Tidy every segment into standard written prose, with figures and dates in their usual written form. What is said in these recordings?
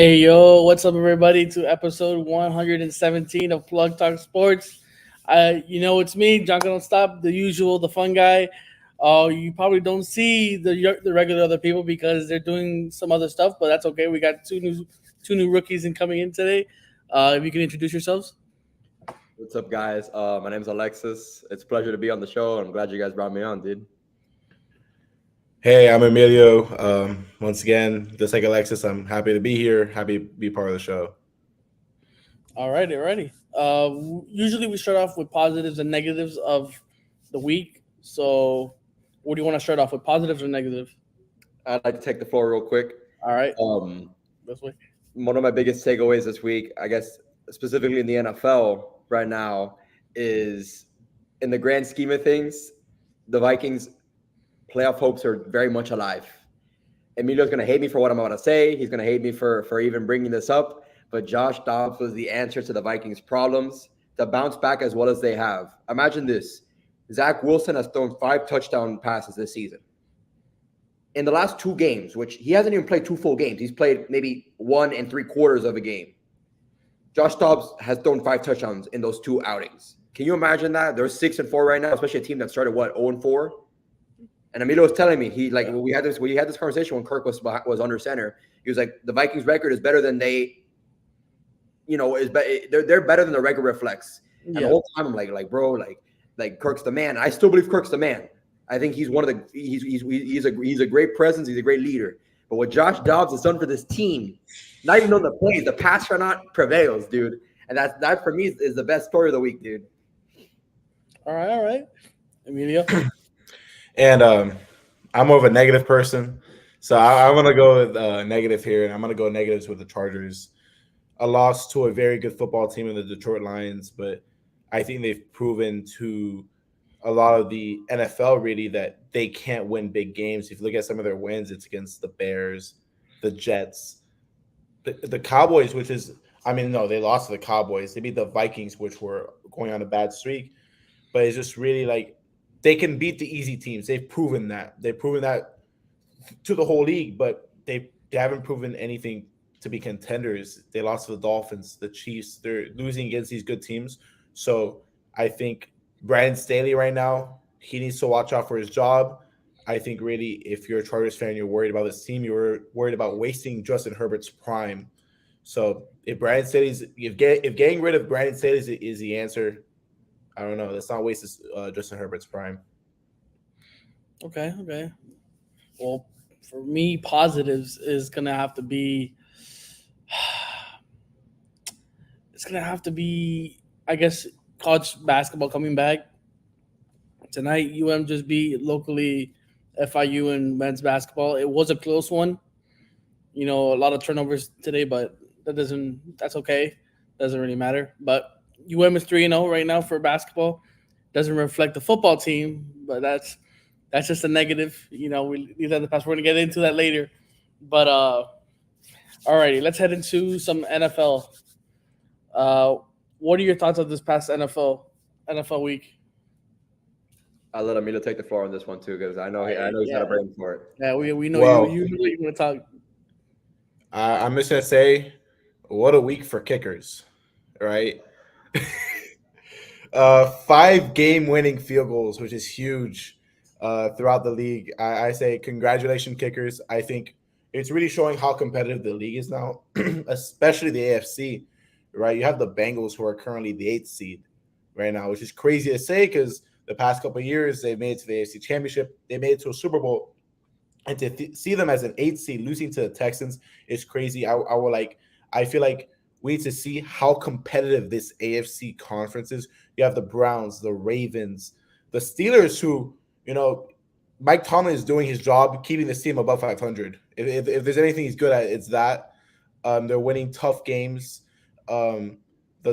Hey yo, what's up, everybody? To episode 117 of Plug Talk Sports. It's me, John. Don't stop the usual, the fun guy. You probably don't see the regular other people because they're doing some other stuff, but that's okay. We got two new rookies in coming in today. If you can introduce yourselves. What's up, guys? My name's Alexis. It's a pleasure to be on the show. I'm glad you guys brought me on, dude. Hey, I'm Emilio. Once again, just like Alexis, I'm happy to be here. Happy to be part of the show. Alrighty. Usually we start off with positives and negatives of the week. So, what do you want to start off with, positives or negative? I'd like to take the floor real quick. All right. Um, This way. One of my biggest takeaways this week, I guess specifically in the NFL right now, is in the grand scheme of things, the Vikings' playoff hopes are very much alive. Emilio's going to hate me for what I'm about to say. He's going to hate me for even bringing this up. But Josh Dobbs was the answer to the Vikings' problems to bounce back as well as they have. Imagine this. Zach Wilson has thrown 5 touchdown passes this season. In the last 2 games, which he hasn't even played 2 full games. He's played maybe 1 3/4 of a game. Josh Dobbs has thrown 5 touchdowns in those 2 outings. Can you imagine that? They're 6-4 right now, especially a team that started, 0-4? And Emilio was telling me, we had this conversation when Kirk was under center. He was like, the Vikings record is better than they're better than the record reflects. And the whole time I'm like, bro, like Kirk's the man. I still believe Kirk's the man. I think he's he's a great presence. He's a great leader. But what Josh Dobbs has done for this team, not even on the plays, the pass or not prevails, dude. And that for me is the best story of the week, dude. All right. Emilio. And I'm more of a negative person, so I'm going to go with negative here, and I'm going to go negatives with the Chargers. A loss to a very good football team in the Detroit Lions, but I think they've proven to a lot of the NFL really that they can't win big games. If you look at some of their wins, it's against the Bears, the Jets, the Cowboys, no, they lost to the Cowboys. They beat the Vikings, which were going on a bad streak, but it's just really like they can beat the easy teams. They've proven that. They've proven that to the whole league, but they haven't proven anything to be contenders. They lost to the Dolphins, the Chiefs. They're losing against these good teams. So I think Brandon Staley right now, he needs to watch out for his job. I think really if you're a Chargers fan, you're worried about this team. You're worried about wasting Justin Herbert's prime. So if getting rid of Brandon Staley is the answer, I don't know. Let's not waste Justin Herbert's prime. Okay. Well, for me, positives is gonna have to be. It's gonna have to be, I guess, college basketball coming back tonight. just beat locally FIU in men's basketball. It was a close one. A lot of turnovers today, but that's okay. Doesn't really matter. But is 3-0 right now for basketball. Doesn't reflect the football team, but that's just a negative. We leave that in the past. We're gonna get into that later. But alrighty, let's head into some NFL. What are your thoughts on this past NFL week? I'll let Emilio take the floor on this one too, because I know he's got a brain for it. Yeah, we know Well, you want to talk. I'm just gonna say, what a week for kickers, right? 5 game-winning field goals, which is huge throughout the league. I say congratulations, kickers. I think it's really showing how competitive the league is now, especially the AFC, right? You have the Bengals, who are currently the 8th seed right now, which is crazy to say because the past couple of years they've made it to the AFC Championship, they made it to a Super Bowl, and to see them as an 8th seed losing to the Texans is crazy. I feel like we need to see how competitive this AFC conference is. You have the Browns, the Ravens, the Steelers, who, Mike Tomlin is doing his job, keeping this team above 500. If there's anything he's good at, it's that. They're winning tough games. The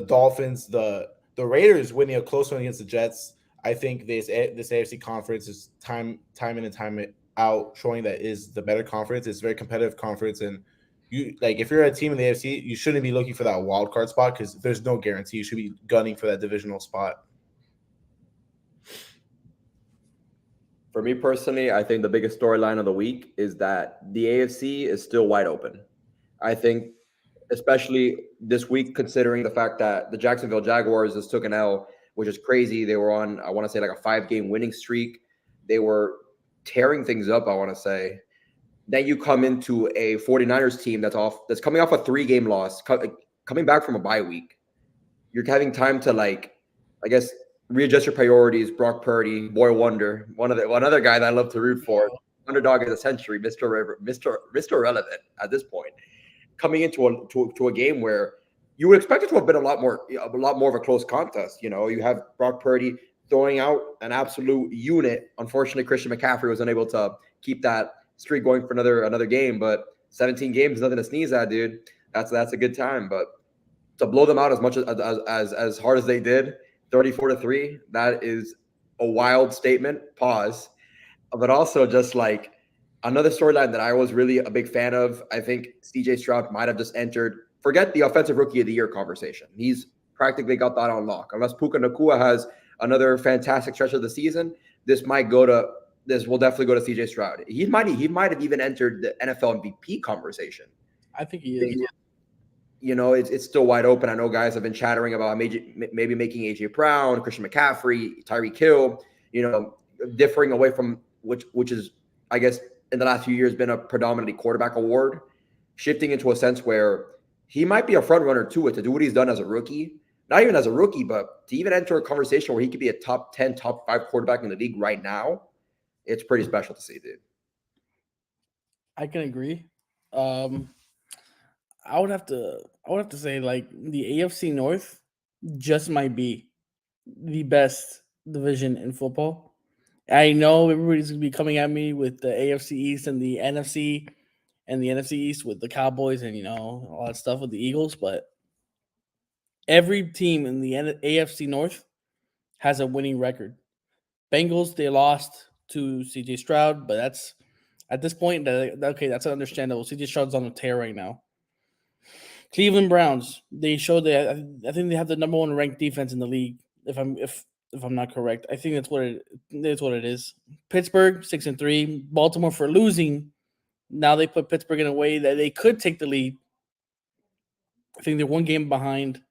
Dolphins, the Raiders winning a close one against the Jets. I think this AFC conference is time in and time out showing that is the better conference. It's a very competitive conference, and if you're a team in the AFC, you shouldn't be looking for that wild card spot because there's no guarantee. You should be gunning for that divisional spot. For me personally, I think the biggest storyline of the week is that the AFC is still wide open. I think especially this week, considering the fact that the Jacksonville Jaguars just took an L, which is crazy. They were on, I want to say, like a 5-game winning streak. They were tearing things up, I want to say. Then you come into a 49ers team that's coming off a 3-game loss, coming back from a bye week. You're having time to, like, I guess, readjust your priorities. Brock Purdy, boy wonder, one other guy that I love to root for, underdog of the century, Mr. Relevant at this point, coming into a game where you would expect it to have been a lot more of a close contest. You have Brock Purdy throwing out an absolute unit. Unfortunately, Christian McCaffrey was unable to keep that streak going for another game, but 17 games is nothing to sneeze at, dude. That's a good time, but to blow them out as much as hard as they did, 34-3, that is a wild statement. Pause. But also just like another storyline that I was really a big fan of. I think CJ Stroud might have just entered. Forget the offensive rookie of the year conversation. He's practically got that on lock. Unless Puka Nacua has another fantastic stretch of the season, this will definitely go to CJ Stroud. He might have even entered the NFL MVP conversation. I think he is. It's still wide open. I know guys have been chattering about maybe making AJ Brown, Christian McCaffrey, Tyreek Hill, differing away from which is, I guess, in the last few years been a predominantly quarterback award, shifting into a sense where he might be a front runner to do what he's done as a rookie. Not even as a rookie, but to even enter a conversation where he could be a top 10, top 5 quarterback in the league right now, it's pretty special to see, dude. I can agree. I would have to say, like, the AFC North just might be the best division in football. I know everybody's gonna be coming at me with the AFC East and the NFC East with the Cowboys and all that stuff with the Eagles, but every team in the AFC North has a winning record. Bengals, they lost to CJ Stroud, but that's at this point okay, that's understandable. CJ Stroud's on a tear right now. Cleveland Browns, they showed that I think they have the number 1 ranked defense in the league. If I'm not correct, I think that's what it is. Pittsburgh 6-3, Baltimore for losing. Now they put Pittsburgh in a way that they could take the lead. I think they're 1 game behind,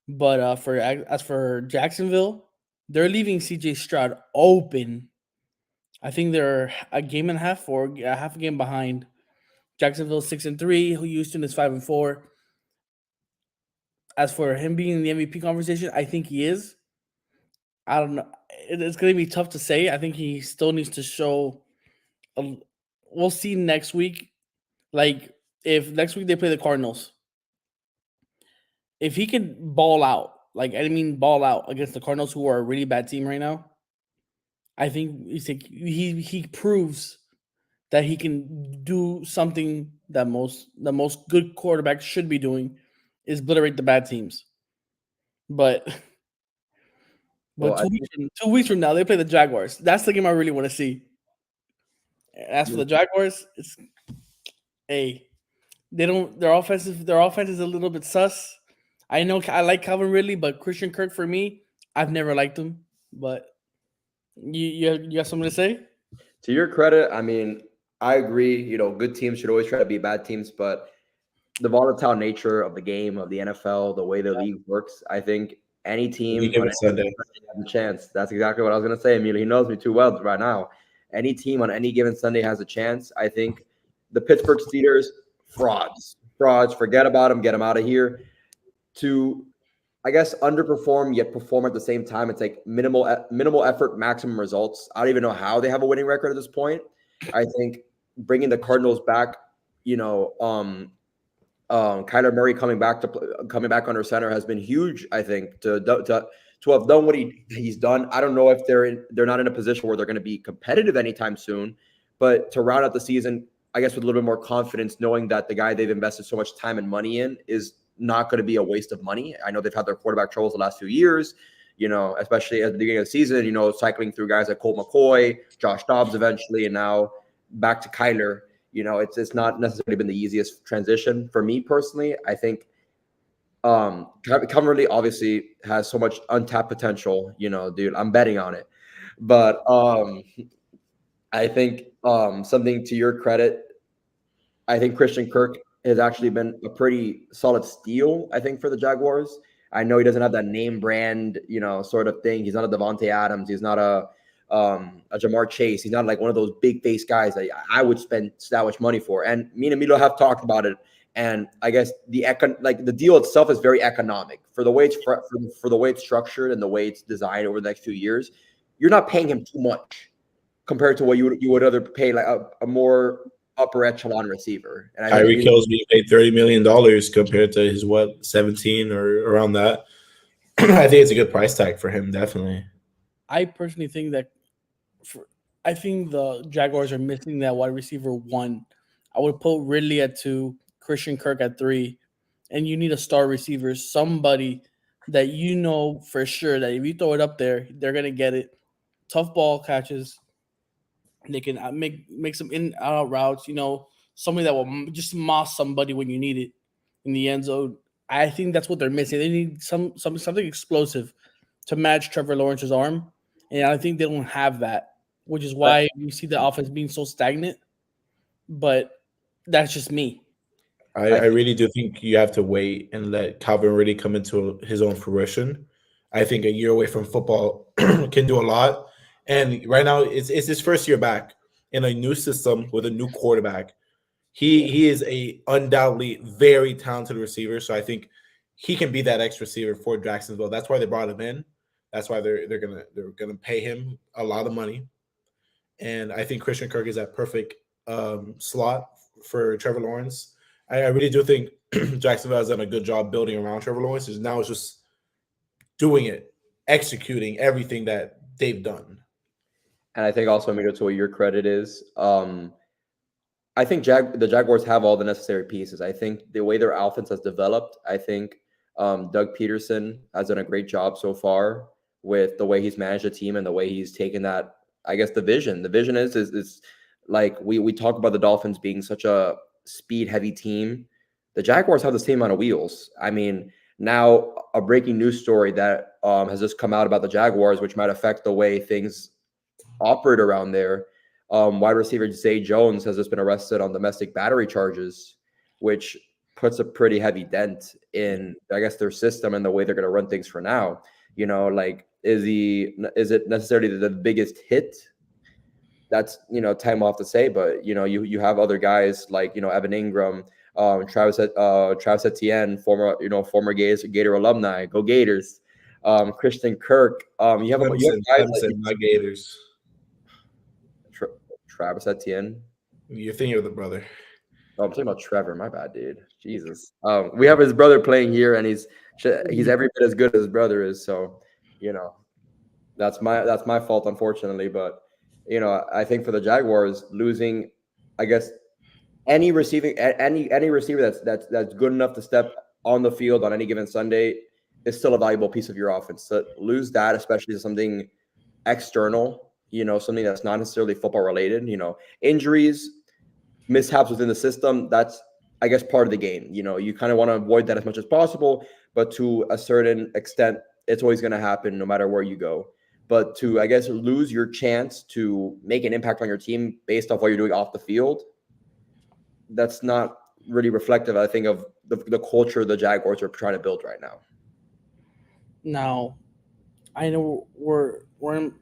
but as for Jacksonville, they're leaving CJ Stroud open. I think they're a game and a half or a half a game behind. Jacksonville 6-3. Houston is 5-4. As for him being in the MVP conversation, I think he is. I don't know. It's going to be tough to say. I think he still needs to show. We'll see next week. Like, if next week they play the Cardinals, if he can ball out, ball out against the Cardinals, who are a really bad team right now, I think he proves that he can do something that most good quarterbacks should be doing, is obliterate the bad teams. But Well, 2 weeks from now, they play the Jaguars. That's the game I really want to see. As for the Jaguars, their offense is a little bit sus. I know I like Calvin Ridley, but Christian Kirk, for me, I've never liked him. But you got something to say? To your credit, I mean, I agree. Good teams should always try to beat bad teams, but the volatile nature of the game, of the NFL, the way the league works, I think any team on Sunday has a chance. That's exactly what I was going to say, Emilio. He knows me too well right now. Any team on any given Sunday has a chance. I think the Pittsburgh Steelers, frauds. Forget about them. Get them out of here. To, I guess, underperform yet perform at the same time. It's like minimal effort, maximum results. I don't even know how they have a winning record at this point. I think bringing the Cardinals back, Kyler Murray coming back under center has been huge. I think to have done what he's done. I don't know if they're not in a position where they're going to be competitive anytime soon, but to round out the season, I guess with a little bit more confidence, knowing that the guy they've invested so much time and money in is not going to be a waste of money. I know they've had their quarterback troubles the last few years, especially at the beginning of the season, cycling through guys like Colt McCoy, Josh Dobbs eventually, and now back to Kyler. It's not necessarily been the easiest transition for me personally. I think Calvin obviously has so much untapped potential, dude, I'm betting on it. But I think something to your credit, I think Christian Kirk has actually been a pretty solid steal, I think, for the Jaguars. I know he doesn't have that name brand, sort of thing. He's not a Devontae Adams. He's not a Jamar Chase. He's not like one of those big face guys that I would spend that much money for. And me and Emilio have talked about it. And I guess the deal itself is very economic for the way it's for the way it's structured and the way it's designed over the next few years. You're not paying him too much compared to what you would other pay like a more upper echelon receiver. And I think Tyreek Hill's being paid $30 million compared to his 17 or around that. I think it's a good price tag for him, definitely. I personally think that I think the Jaguars are missing that wide receiver 1. I would put Ridley at 2, Christian Kirk at 3, and you need a star receiver, somebody that you know for sure that if you throw it up there, they're gonna get it. Tough ball catches. They can make some in out routes. Somebody that will just moss somebody when you need it in the end zone. I think that's what they're missing. They need something explosive to match Trevor Lawrence's arm, and I think they don't have that, which is why we see the offense being so stagnant. But that's just me. I really do think you have to wait and let Calvin really come into his own fruition. I think a year away from football can do a lot. And right now, it's his first year back in a new system with a new quarterback. He is a undoubtedly very talented receiver. So I think he can be that X receiver for Jacksonville. That's why they brought him in. That's why they're gonna pay him a lot of money. And I think Christian Kirk is that perfect slot for Trevor Lawrence. I really do think Jacksonville has done a good job building around Trevor Lawrence. Now it's just doing it, executing everything that they've done. And I think also, Emilio, to what your credit is, I think the Jaguars have all the necessary pieces. I think the way their offense has developed, I think Doug Peterson has done a great job so far with the way he's managed the team and the way he's taken that, I guess, the vision. The vision is like we talk about the Dolphins being such a speed-heavy team. The Jaguars have the same amount of wheels. I mean, now a breaking news story that has just come out about the Jaguars, which might affect the way things operate around there. Wide receiver Zay Jones has just been arrested on domestic battery charges, which puts a pretty heavy dent in, I guess, their system and the way they're going to run things for now. Is it necessarily the biggest hit? That's, time off to say, but you have other guys like, Evan Ingram, Travis Etienne, former Gator alumni, go Gators. Christian Kirk. You have guys like not Gators. Travis Etienne. You're thinking of the brother. Oh, I'm talking about Trevor. My bad, dude. Jesus. We have his brother playing here, and he's every bit as good as his brother is. So, that's my fault, unfortunately. But I think for the Jaguars, losing, I guess, any receiver that's good enough to step on the field on any given Sunday is still a valuable piece of your offense. So lose that, especially to something external. Something that's not necessarily football related, injuries, mishaps within the system. That's, I guess, part of the game. You kind of want to avoid that as much as possible, but to a certain extent, it's always going to happen no matter where you go. But to, I guess, lose your chance to make an impact on your team based off what you're doing off the field, that's not really reflective, I think, of the culture the Jaguars are trying to build right now. Now, I know we're in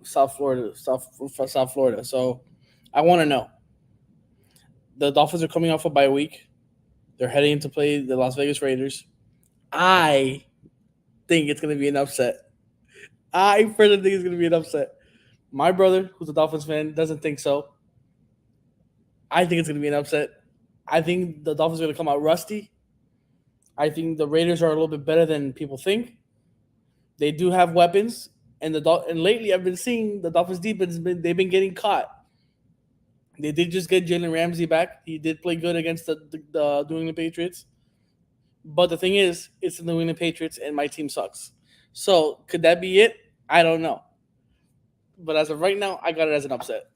South Florida, so I want to know. The Dolphins are coming off a bye week. They're heading to play the Las Vegas Raiders. I think it's going to be an upset. I personally think it's going to be an upset. My brother, who's a Dolphins fan, doesn't think so. I think it's going to be an upset. I think the Dolphins are going to come out rusty. I think the Raiders are a little bit better than people think. They do have weapons, and lately I've been seeing the Dolphins defense. They've been getting caught. They did just get Jalen Ramsey back. He did play good against the New England Patriots. But the thing is, it's the New England Patriots, and my team sucks. So could that be it? I don't know. But as of right now, I got it as an upset.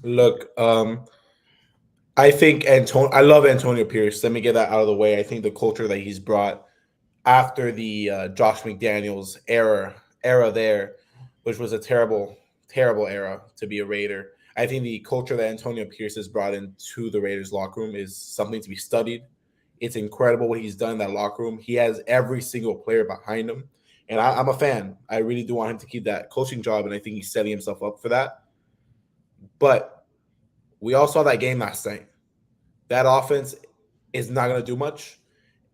Look, I think I love Antonio Pierce. Let me get that out of the way. I think the culture that he's brought after the Josh McDaniels era there, which was a terrible, terrible era to be a Raider. I think the culture that Antonio Pierce has brought into the Raiders locker room is something to be studied. It's incredible what he's done in that locker room. He has every single player behind him. And I'm a fan. I really do want him to keep that coaching job, and I think he's setting himself up for that. But we all saw that game last night. That offense is not going to do much.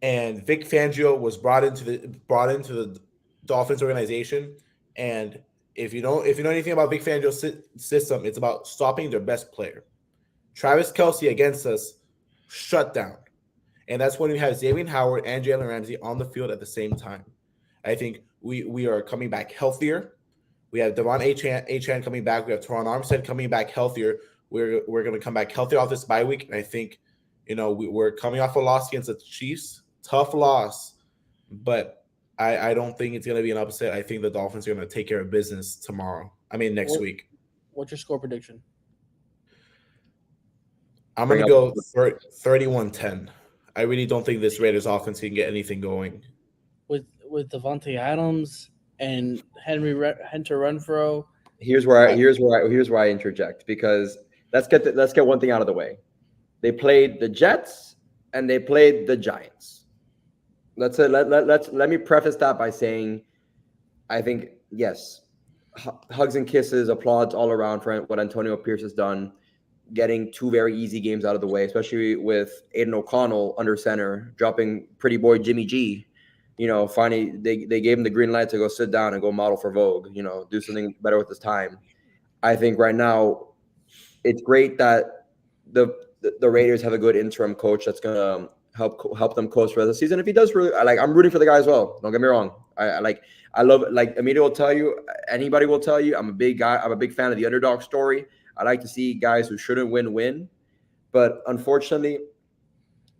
And Vic Fangio was brought into the Dolphins organization. And if you know anything about Vic Fangio's system, it's about stopping their best player. Travis Kelce against us, shut down. And that's when we have Xavier Howard and Jalen Ramsey on the field at the same time. I think we are coming back healthier. We have Devon Achane coming back. We have Teron Armstead coming back healthier. We're going to come back healthier off this bye week. And I think, we're coming off a loss against the Chiefs. Tough loss. But I don't think it's going to be an upset. I think the Dolphins are going to take care of business next week. What's your score prediction? I'm going to go 31-10. I really don't think this Raiders offense can get anything going. With Devontae Adams and Hunter Renfrow. Here's where I interject, because let's get one thing out of the way. They played the Jets and they played the Giants. Let me preface that by saying, I think, yes, hugs and kisses, applauds all around for what Antonio Pierce has done, getting two very easy games out of the way, especially with Aiden O'Connell under center, dropping pretty boy Jimmy G. Finally they gave him the green light to go sit down and go model for Vogue, do something better with his time. I think right now it's great that the Raiders have a good interim coach that's going to help them coach for the season. If he does really, I'm rooting for the guy as well. Don't get me wrong. I love it. Like Emilio will tell you, anybody will tell you, I'm a big fan of the underdog story. I like to see guys who shouldn't win. But unfortunately,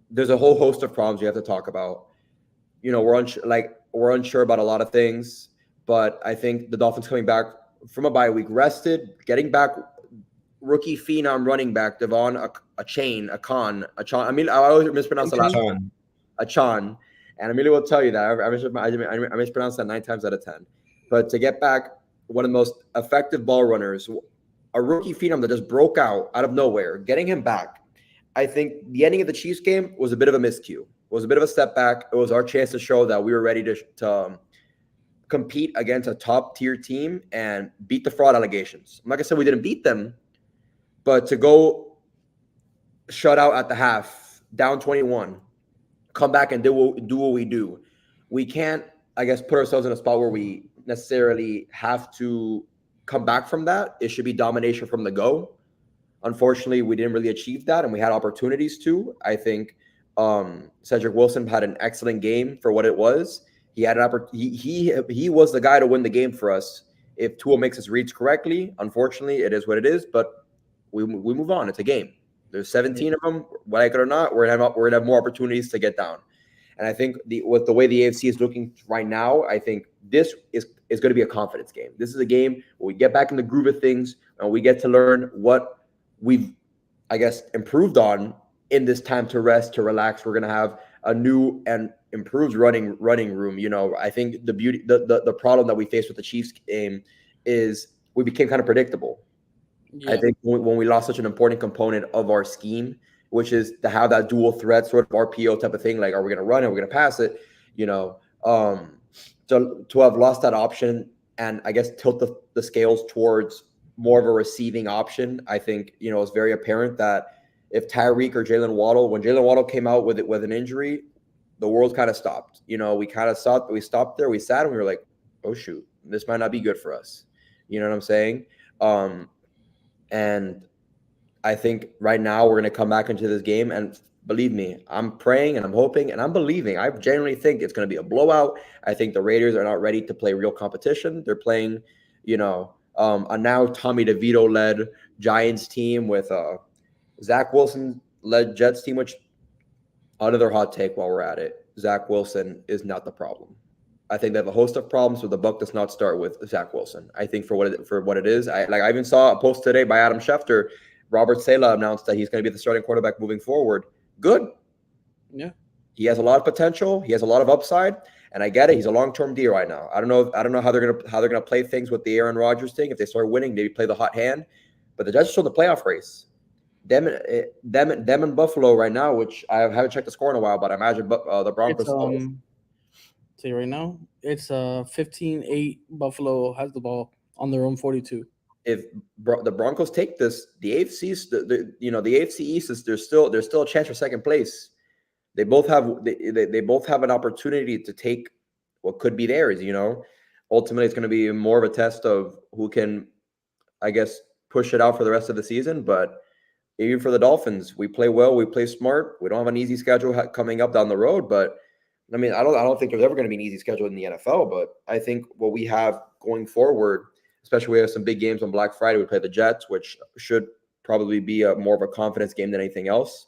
there's a whole host of problems we have to talk about. We're unsure about a lot of things, but I think the Dolphins coming back from a bye week, rested, getting back rookie phenom running back Devon Achane. I mean, I always mispronounce the last name. Achane. And Emilio will tell you that I mispronounced that 9 times out of 10. But to get back one of the most effective ball runners, a rookie phenom that just broke out of nowhere, getting him back. I think the ending of the Chiefs game was a bit of a miscue. Was a bit of a step back. It was our chance to show that we were ready to compete against a top-tier team and beat the fraud allegations. Like I said, we didn't beat them, but to go shut out at the half, down 21, come back and do what we do. We can't, I guess, put ourselves in a spot where we necessarily have to come back from that. It should be domination from the go. Unfortunately, we didn't really achieve that, and we had opportunities to. I think Cedric Wilson had an excellent game for what it was. He had he was the guy to win the game for us. If Tua makes his reads correctly, unfortunately, it is what it is. But we move on. It's a game. There's 17 of them. Like it or not, we're gonna have more opportunities to get down. And I think with the way the AFC is looking right now, I think this is going to be a confidence game. This is a game where we get back in the groove of things and we get to learn what we've, I guess, improved on in this time to rest, to relax. We're going to have a new and improved running room. I think the problem that we faced with the Chiefs game is we became kind of predictable. Yeah. I think when we lost such an important component of our scheme, which is to have that dual threat sort of RPO type of thing, like, are we going to run it? Are we going to pass it? To have lost that option and I guess tilt the scales towards more of a receiving option, I think, it's very apparent that if Tyreek or Jalen Waddle, when Jalen Waddle came out with an injury, the world kind of stopped. We kind of stopped. We stopped there. We sat and we were like, oh, shoot, this might not be good for us. You know what I'm saying? And I think right now we're going to come back into this game. And believe me, I'm praying and I'm hoping and I'm believing. I genuinely think it's going to be a blowout. I think the Raiders are not ready to play real competition. They're playing, a now Tommy DeVito-led Giants team with Zach Wilson-led Jets team, which another hot take while we're at it. Zach Wilson is not the problem. I think they have a host of problems, but the buck does not start with Zach Wilson. I think for what it is, I even saw a post today by Adam Schefter. Robert Saleh announced that he's going to be the starting quarterback moving forward. Good. Yeah. He has a lot of potential. He has a lot of upside, and I get it. He's a long-term deal right now. I don't know how they're going to play things with the Aaron Rodgers thing. If they start winning, maybe play the hot hand. but the Jets are still in the playoff race. Them and Buffalo right now, which I haven't checked the score in a while, but I imagine the It's Broncos. say right now, it's 15-8. Buffalo has the ball on their own 42. If the Broncos take this, the AFC the AFC East is there's still a chance for second place. They both have an opportunity to take what could be theirs. Ultimately, it's going to be more of a test of who can, I guess, push it out for the rest of the season. But even for the Dolphins, we play well, we play smart. We don't have an easy schedule coming up down the road, but I mean, I don't think there's ever going to be an easy schedule in the NFL. But I think what we have going forward, especially we have some big games on Black Friday. We play the Jets, which should probably be more of a confidence game than anything else.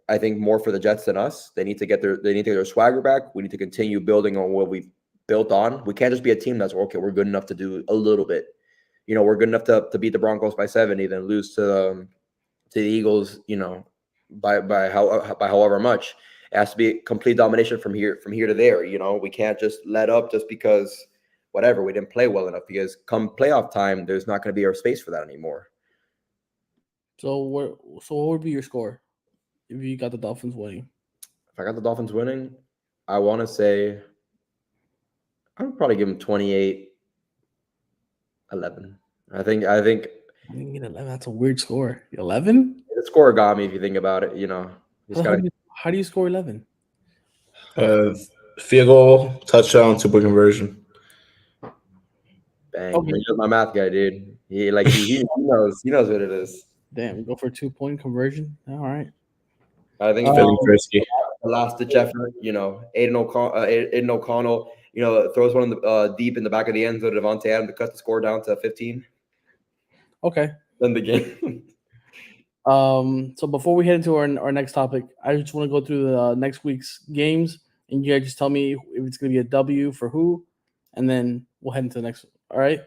I think more for the Jets than us. They need to get their swagger back. We need to continue building on what we've built on. We can't just be a team that's okay. We're good enough to do a little bit. We're good enough to beat the Broncos by 70, then lose to the Eagles. By however much. It has to be complete domination from here to there. We can't just let up just because whatever we didn't play well enough. Because come playoff time, there's not going to be our space for that anymore. So what would be your score if you got the Dolphins winning? If I got the Dolphins winning, I want to say I would probably give them 28-11. I think I think 11. That's a weird score. 11? the score got me if you think about it. Just How got how do you score 11? Field goal, touchdown, 2-point conversion. bang. Okay. He's just my math guy, dude. He knows what it is. Damn, go for a 2-point conversion. All right. I think Feeling risky. the last ditch effort. Aiden O'Connell. Throws one in deep in the back of the end zone to Devontae Adams to cut the score down to 15. Okay. Then the game. So before we head into our next topic, I just want to go through the next week's games, and you guys just tell me if it's going to be a W for who, and then we'll head into the next one. All right.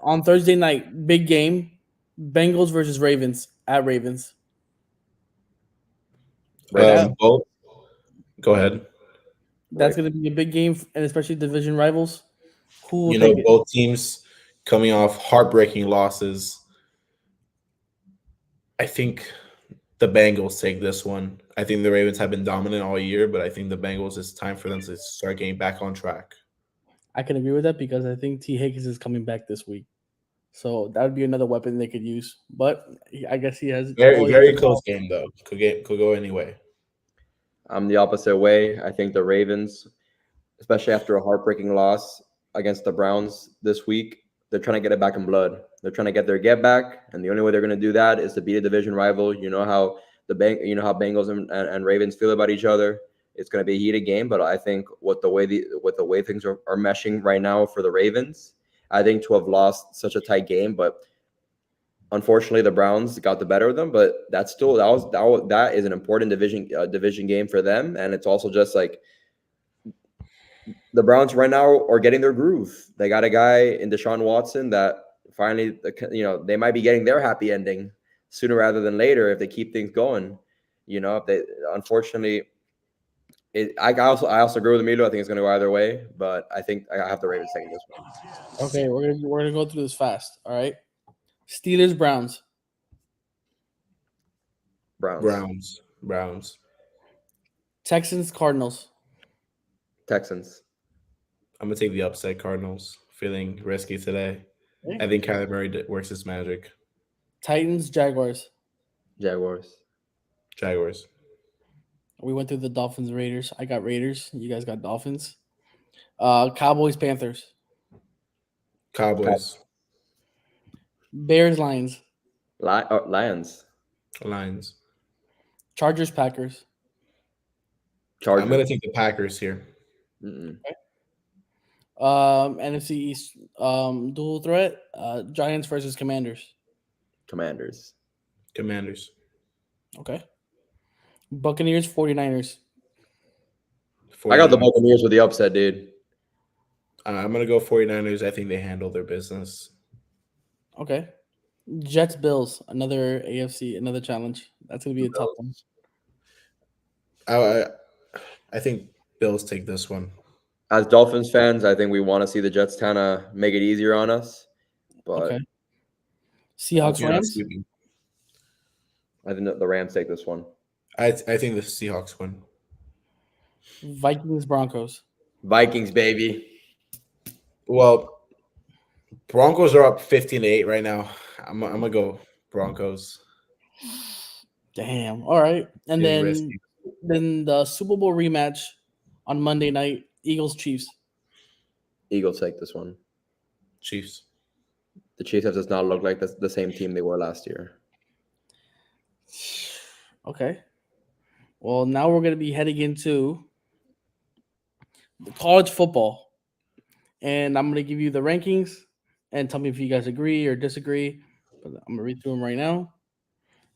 On Thursday night, big game, Bengals versus Ravens at Ravens. Both. Go ahead. That's going to be a big game, and especially division rivals. Who will take it? Both teams coming off heartbreaking losses. I think the Bengals take this one. I think the Ravens have been dominant all year, but I think the Bengals, it's time for them to start getting back on track. I can agree with that because I think T. Higgins is coming back this week. So that would be another weapon they could use. But I guess he has Very close game though. Could go anyway. I'm the opposite way. I think the Ravens, especially after a heartbreaking loss against the Browns this week, they're trying to get it back in blood. They're trying to get their get back, and the only way they're going to do that is to beat a division rival. You know how Bengals and Ravens feel about each other. It's going to be a heated game, but I think with the way things are meshing right now for the Ravens, I think to have lost such a tight game, but unfortunately the Browns got the better of them. But that is an important division game for them, and it's also just like the Browns right now are getting their groove. They got a guy in Deshaun Watson that finally, they might be getting their happy ending sooner rather than later if they keep things going. If they unfortunately. I also agree with Emilio. I think it's going to go either way, but I think I have the Ravens taking this one. Okay, we're gonna go through this fast. All right, Steelers Browns. Browns. Texans Cardinals. Texans. I'm gonna take the upset Cardinals. Feeling risky today. I think Kyler Murray works his magic. Titans Jaguars. Jaguars. We went through the Dolphins Raiders. I got Raiders. You guys got Dolphins. Cowboys Panthers. Cowboys. Bears Lions. Lions. Chargers Packers. Chargers. I'm gonna take the Packers here. Okay. NFC East dual threat. Giants versus Commanders. Commanders. Okay. Buccaneers 49ers. I got the Buccaneers with the upset, dude. I'm gonna go 49ers. I think they handle their business. Okay. Jets Bills, another AFC, another challenge. That's gonna be a tough one. I think Bills take this one. As Dolphins fans, I think we want to see the Jets kind of make it easier on us. But okay. Seahawks You're not Rams, sweeping. I think the Rams take this one. I think the Seahawks win. Vikings Broncos. Vikings, baby. Well, Broncos are up 15-8 right now. I'm gonna go Broncos. Damn. All right. And Getting then risky. the Super Bowl rematch on Monday night, Eagles Chiefs. Eagles take this one. Chiefs. The Chiefs have does not look like the same team they were last year. Okay. Well, now we're going to be heading into the college football. And I'm going to give you the rankings and tell me if you guys agree or disagree. But I'm going to read through them right now.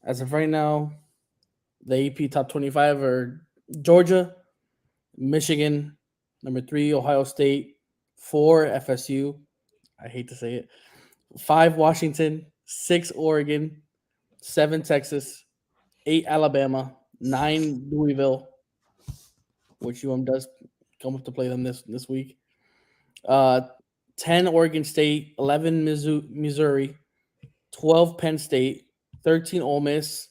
As of right now, the AP top 25 are Georgia, Michigan, number 3, Ohio State, 4, FSU. I hate to say it. 5, Washington, 6, Oregon, 7, Texas, 8, Alabama, 9, Louisville, which does come up to play them this week. 10, Oregon State, 11, Missouri, 12, Penn State, 13, Ole Miss,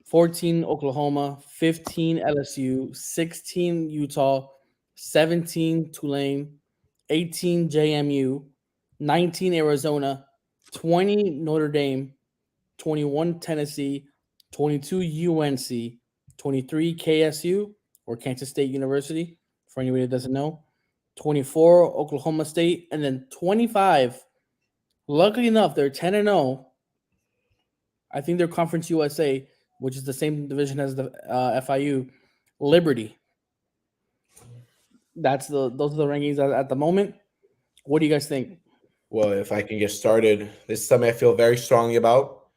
14, Oklahoma, 15, LSU, 16, Utah, 17, Tulane, 18, JMU, 19, Arizona, 20, Notre Dame, 21, Tennessee, 22, UNC, 23, KSU, or Kansas State University, for anybody that doesn't know, 24, Oklahoma State, and then 25, luckily enough, they're 10-0. I think they're Conference USA, which is the same division as the FIU, Liberty. Those are the rankings at the moment. What do you guys think? Well, if I can get started, this is something I feel very strongly about.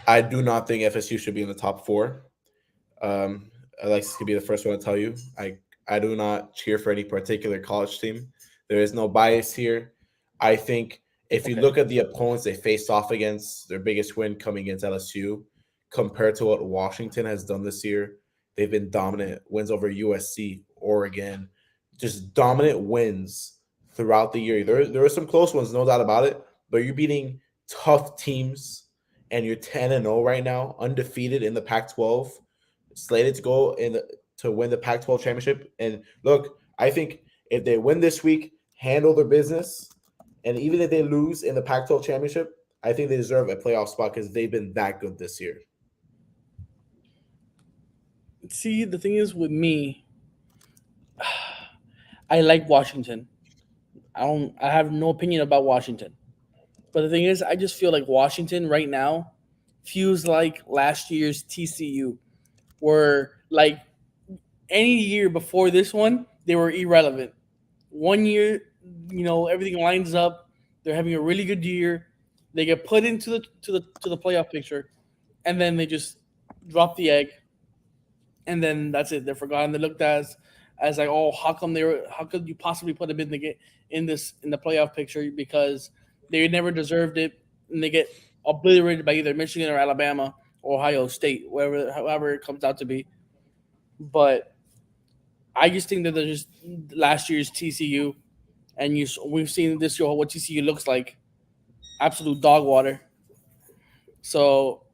I do not think FSU should be in the top 4. Alexis could be the first one to tell you. I do not cheer for any particular college team. There is no bias here. I think if you look at the opponents they faced off against, their biggest win coming against LSU, compared to what Washington has done this year, they've been dominant. Wins over USC, Oregon, just dominant wins throughout the year. There were some close ones, no doubt about it, but you're beating tough teams and you're 10-0 right now, undefeated in the Pac-12, slated to go to win the Pac-12 championship. And look, I think if they win this week, handle their business, and even if they lose in the Pac-12 championship, I think they deserve a playoff spot because they've been that good this year. See, the thing is with me, I like Washington. I have no opinion about Washington. But the thing is, I just feel like Washington right now feels like last year's TCU, where like any year before this one, they were irrelevant. One year, everything lines up. They're having a really good year. They get put into the playoff picture, and then they just drop the egg, and then that's it. They're forgotten. They're looked as like, oh, how could you possibly put them in in the playoff picture, because they never deserved it, and they get obliterated by either Michigan or Alabama or Ohio State, however it comes out to be. But I just think that they're just last year's TCU, and we've seen this year what TCU looks like, absolute dog water. So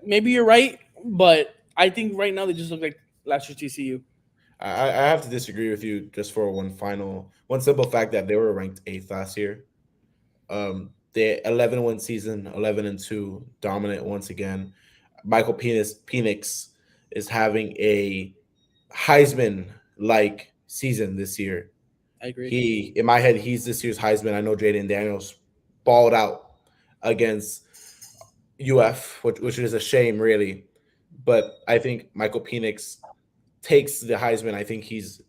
maybe you're right, but I think right now they just look like last year's TCU. I have to disagree with you just for one simple fact that they were ranked 8th last year. The 11-win season, 11-2, dominant once again. Michael Penix is having a Heisman-like season this year. I agree. In my head, he's this year's Heisman. I know Jaden Daniels balled out against UF, which is a shame, really. But I think Michael Penix takes the Heisman. I think he's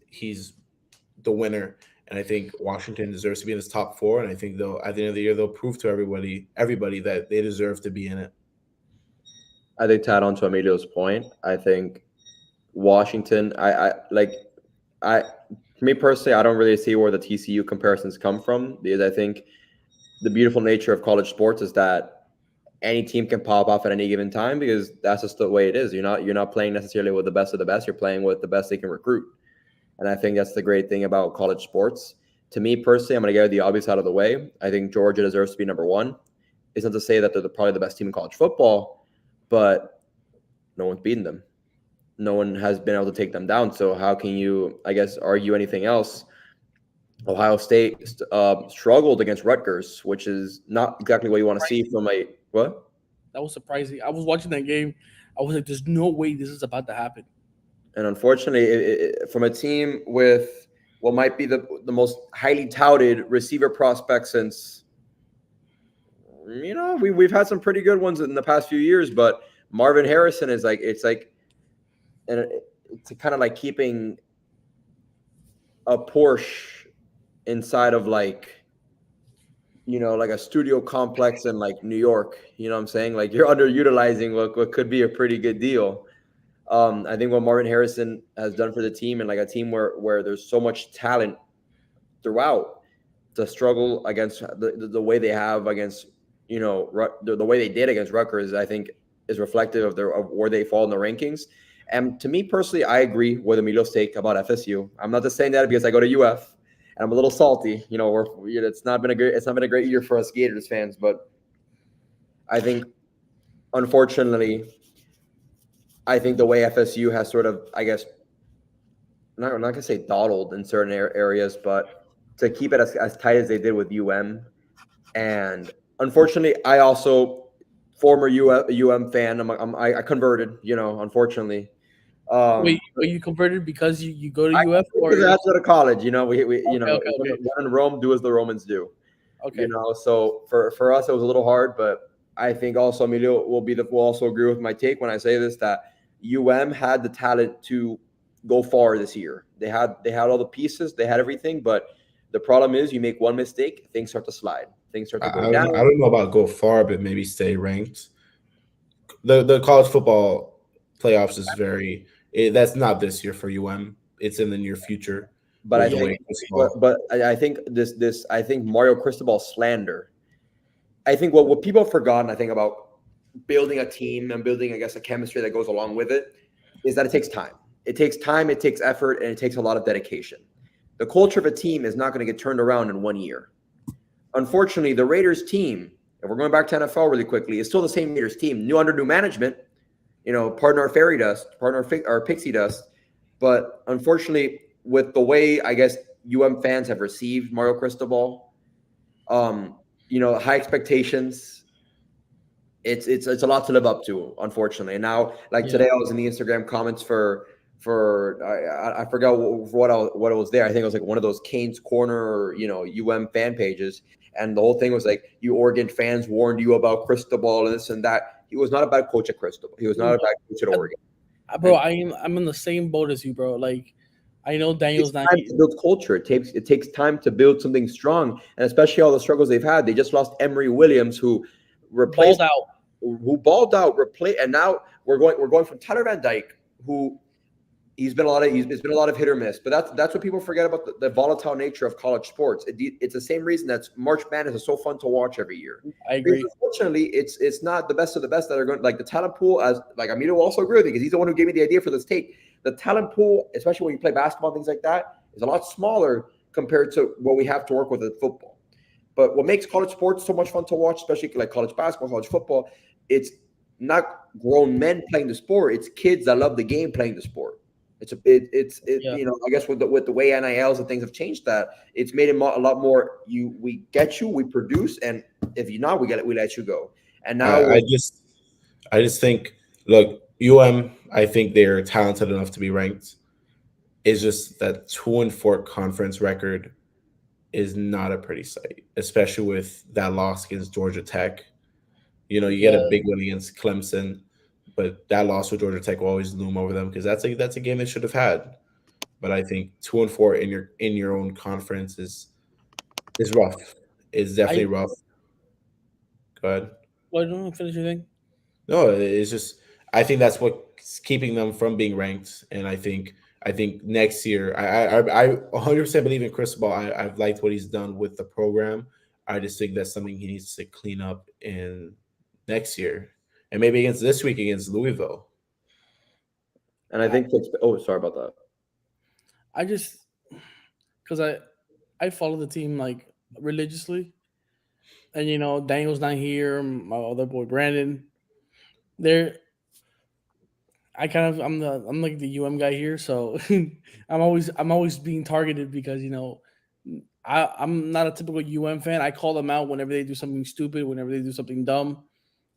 the winner, and I think Washington deserves to be in this top 4. And I think they'll at the end of the year they'll prove to everybody that they deserve to be in it. I think to add on to Emilio's point, I think Washington. For me personally, I don't really see where the TCU comparisons come from, because I think the beautiful nature of college sports is that any team can pop off at any given time, because that's just the way it is. You're not playing necessarily with the best of the best. You're playing with the best they can recruit. And I think that's the great thing about college sports. To me personally, I'm going to get the obvious out of the way. I think Georgia deserves to be number 1. It's not to say that they're probably the best team in college football, but no one's beaten them. No one has been able to take them down. So how can you, I guess, argue anything else? Ohio State struggled against Rutgers, which is not exactly what you want to see from a what? That was surprising. I was watching that game. I was like, "There's no way this is about to happen." And unfortunately, from a team with what might be the most highly touted receiver prospect since, we've had some pretty good ones in the past few years, but Marvin Harrison is like and it's kind of like keeping a Porsche inside of like a studio complex in like New York. You know what I'm saying? Like you're underutilizing what could be a pretty good deal. I think what Marvin Harrison has done for the team, and like a team where there's so much talent throughout, to struggle against the way they have against the way they did against Rutgers, I think is reflective of where they fall in the rankings. And to me personally, I agree with Emilio's take about FSU. I'm not just saying that because I go to UF and I'm a little salty. It's not been a great year for us Gators fans, but I think unfortunately, I think the way FSU has sort of, I guess, I'm not gonna say dawdled in certain areas, but to keep it as tight as they did with and unfortunately, I also former fan. I converted, unfortunately. Wait, Um, but you converted because you go to I UF, or because I had to go to college. okay, okay, okay, When in Rome, do as the Romans do. okay. So for us, it was a little hard, but I think also Emilio will also agree with my take when I say this, that had the talent to go far this year. They had all the pieces, they had everything, but the problem is you make one mistake, things start to slide, things start to go down. I don't know about go far, but maybe stay ranked. The college football playoffs is that's not this year for It's in the near future But I with the Yeah, think, way baseball. but I think I think Mario Cristobal slander. I think what people have forgotten, I think, about building a team and building, I guess, a chemistry that goes along with it, is that it takes time. It takes time, it takes effort, and it takes a lot of dedication. The culture of a team is not going to get turned around in 1 year. Unfortunately, the Raiders team, if we're going back to NFL really quickly, is still the same Raiders team, under new management. Pardon our fairy dust, pardon our pixie dust, but unfortunately, with the way I guess UM fans have received Mario Cristobal, high expectations. It's a lot to live up to, unfortunately. And now, like yeah. today, I was in the Instagram comments for I forgot what it was there. I think it was like one of those Kane's Corner, UM fan pages, and the whole thing was like, "You Oregon fans warned you about Cristobal and this and that." He was not a bad coach at Cristobal. He was not a bad coach at Oregon. Bro, I'm in the same boat as you, bro. Like, I know Takes Daniel's not time here. to build culture. It takes time to build something strong, and especially all the struggles they've had. They just lost Emery Williams, who replaced Balled out. who balled out, and now we're going from Tyler Van Dyke, who it's been a lot of hit or miss. But that's what people forget about the volatile nature of college sports. It's the same reason that March Madness is so fun to watch every year. I Because agree. unfortunately, it's not the best of the best that are going, like the talent pool. As like Amito will also agree with me because he's the one who gave me the idea for this take. The talent pool, especially when you play basketball and things like that, is a lot smaller compared to what we have to work with in football. But what makes college sports so much fun to watch, especially like college basketball, college football, it's not grown men playing the sport; it's kids that love the game playing the sport. Yeah. I guess with the way NILs and things have changed, that it's made it a lot more. We get you, we produce, and if you're not, we let you go. And now I just think, look, I think they're talented enough to be ranked. It's just that 2-4 conference record is not a pretty sight, especially with that loss against Georgia Tech. You get a Yeah. big win against Clemson, but that loss with Georgia Tech will always loom over them because that's a game they should have had. But I think 2-4 in your own conference is rough. It's definitely I rough. Go ahead. Well, don't finish your thing. No, it's just I think that's what's keeping them from being ranked, and I think next year I 100% believe in Cristobal. I've liked what he's done with the program. I just think that's something he needs to clean up in next year, and maybe against this week against Louisville. I I, think oh, sorry about that. I just because I follow the team like religiously, and Daniel's not here. My other boy Brandon, they're I'm like the guy here, so I'm always being targeted because I'm not a typical fan. I call them out whenever they do something stupid, whenever they do something dumb,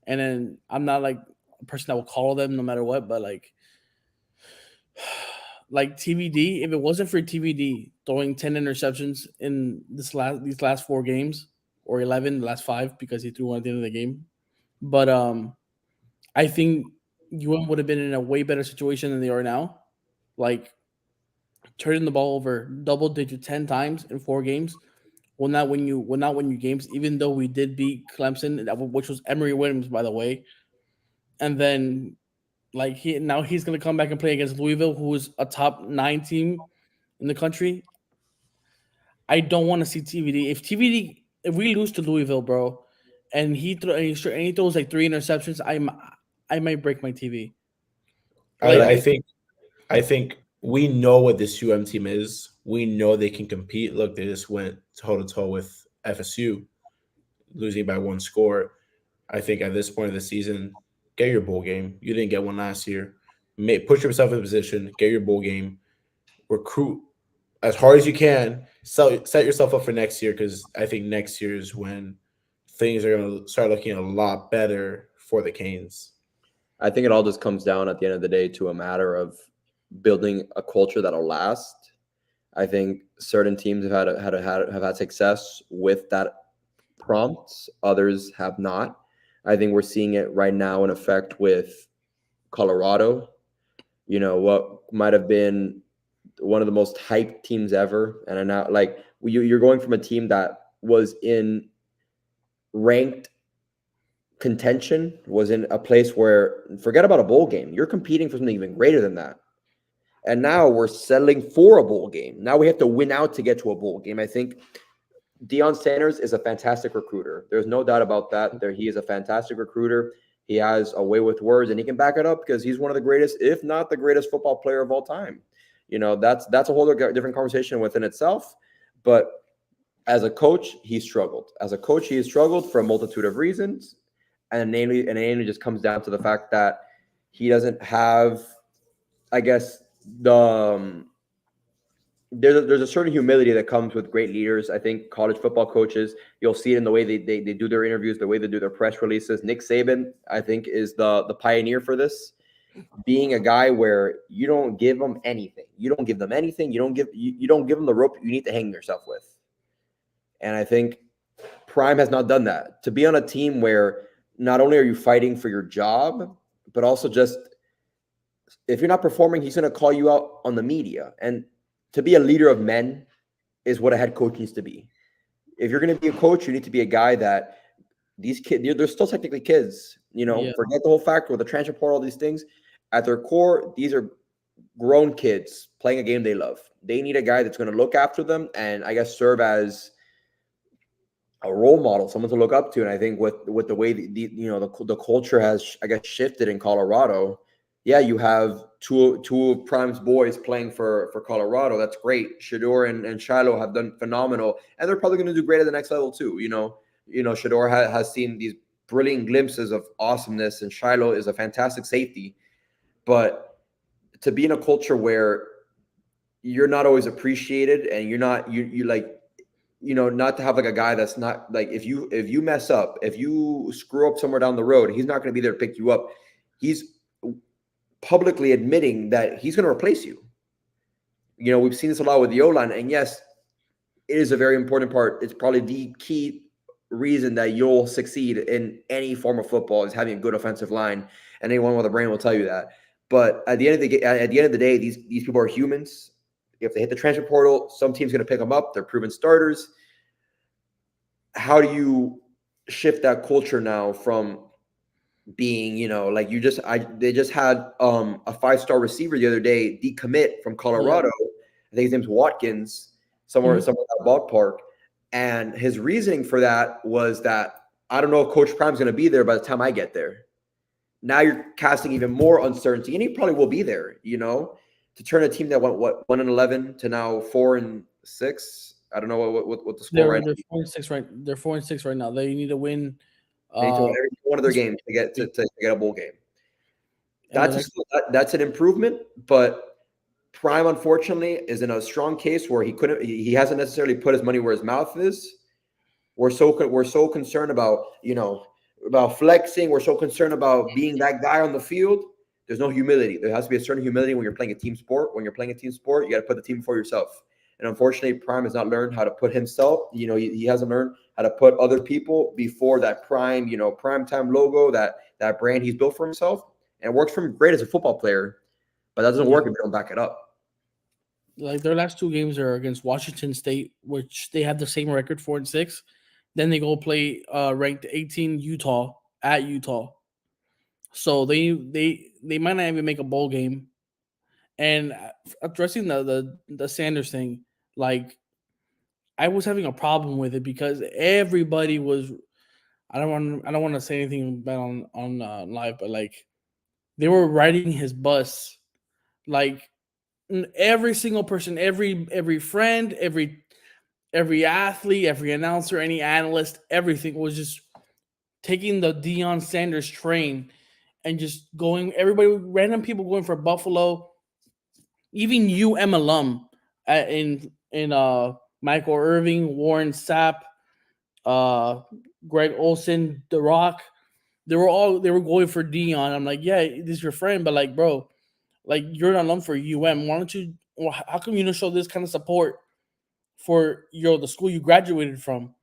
and then I'm not like a person that will call them no matter what. But like TVD, if it wasn't for TVD throwing 10 interceptions in these last 4 games, or 11, the last 5, because he threw one at the end of the game. But I think would have been in a way better situation than they are now. Like turning the ball over double digit 10 times in 4 games will not win you games. Even though we did beat Clemson, which was Emory Williams, by the way, and then he's gonna come back and play against Louisville, who is a top 9 team in the country. I don't want to see TVD. If we lose to Louisville, bro, and he throws like 3 interceptions, I might break my TV. I, Like I think I think we know what this team is. We know they can compete. Look, they just went toe to toe with FSU, losing by 1 score. I think at this point of the season, get your bowl game. You didn't get one last year. Put yourself in a position, get your bowl game, recruit as hard as you can. Set yourself up for next year, because I think next year is when things are going to start looking a lot better for the Canes. I think it all just comes down at the end of the day to a matter of building a culture that'll last. I think certain teams have had success with that prompts. Others have not. I think we're seeing it right now in effect with Colorado. What might have been one of the most hyped teams ever, and now you're going from a team that was in ranked contention, was in a place where, forget about a bowl game, you're competing for something even greater than that. And now we're settling for a bowl game. Now we have to win out to get to a bowl game. I think Deion Sanders is a fantastic recruiter. There's no doubt about that. He is a fantastic recruiter. He has a way with words, and he can back it up because he's one of the greatest, if not the greatest, football player of all time. That's a whole different conversation within itself. But as a coach, he struggled. As a coach, he has struggled for a multitude of reasons, and namely just comes down to the fact that he doesn't have, I guess, there's a certain humility that comes with great leaders. I think college football coaches, you'll see it in the way they do their interviews, the way they do their press releases. Nick Saban, I think, is the pioneer for this, being a guy where you don't give them anything. You don't give them anything. You don't give them the rope you need to hang yourself with. And I think Prime has not done that. To be on a team where not only are you fighting for your job, but also just, if you're not performing, he's going to call you out on the media. And to be a leader of men is what a head coach needs to be. If you're going to be a coach, you need to be a guy that these kids, they're still technically kids. Yeah. Forget the whole factor with the transfer portal, all these things. At their core, these are grown kids playing a game they love. They need a guy that's going to look after them and, I guess, serve as a role model, someone to look up to. And I think with the way the culture has, I guess, shifted in Colorado. Yeah, you have two of Prime's boys playing for Colorado. That's great. Shador and Shiloh have done phenomenal, and they're probably going to do great at the next level too. Shador has seen these brilliant glimpses of awesomeness, and Shiloh is a fantastic safety. But to be in a culture where you're not always appreciated, and you're not not to have like a guy that's not like, if you mess up, if you screw up somewhere down the road, he's not going to be there to pick you up. He's publicly admitting that he's going to replace you. We've seen this a lot with the O-line, and yes, it is a very important part. It's probably the key reason that you'll succeed in any form of football is having a good offensive line, and anyone with a brain will tell you that. But at the end of the day, these people are humans. If they hit the transfer portal, some team's going to pick them up. They're proven starters. How do you shift that culture now from being, they just had a 5-star receiver the other day decommit from Colorado. Yeah. I think his name's Watkins, somewhere in that ballpark. And his reasoning for that was that, I don't know if Coach Prime's going to be there by the time I get there. Now you're casting even more uncertainty, and he probably will be there, to turn a team that went 1-11 to now 4-6. I don't know what the score right now. They're 4-6 right. They're 4-6 right now. They need to win. They need to win Uh, every one of their games to get a bowl game. and the next. That's an improvement, but Prime unfortunately is in a strong case where he hasn't necessarily put his money where his mouth is. We're so concerned about about flexing. We're so concerned about being that guy on the field. There's no humility. There has to be a certain humility when you're playing a team sport. When you're playing a team sport, you got to put the team before yourself. And unfortunately, Prime has not learned how to put himself. He hasn't learned how to put other people before that prime time logo, that brand he's built for himself. And it works for him great as a football player, but that doesn't work if you don't back it up. Like their last two games are against Washington State, which they have the same record, 4-6. Then they go play ranked 18 Utah at Utah. So they might not even make a bowl game. And addressing the Sanders thing, like I was having a problem with it because everybody was. I don't want to say anything bad on live, but like they were riding his bus, like every single person, every friend, every athlete, every announcer, any analyst, everything was just taking the Deion Sanders train and just going. Everybody, random people going for Buffalo, even alum in Michael Irving, Warren Sapp, uh, Greg Olson, The Rock. They were going for Dion. I'm like, yeah, this is your friend, but like, bro, like you're an alum for UM. Why don't you? Well, how come you don't show this kind of support for the school you graduated from?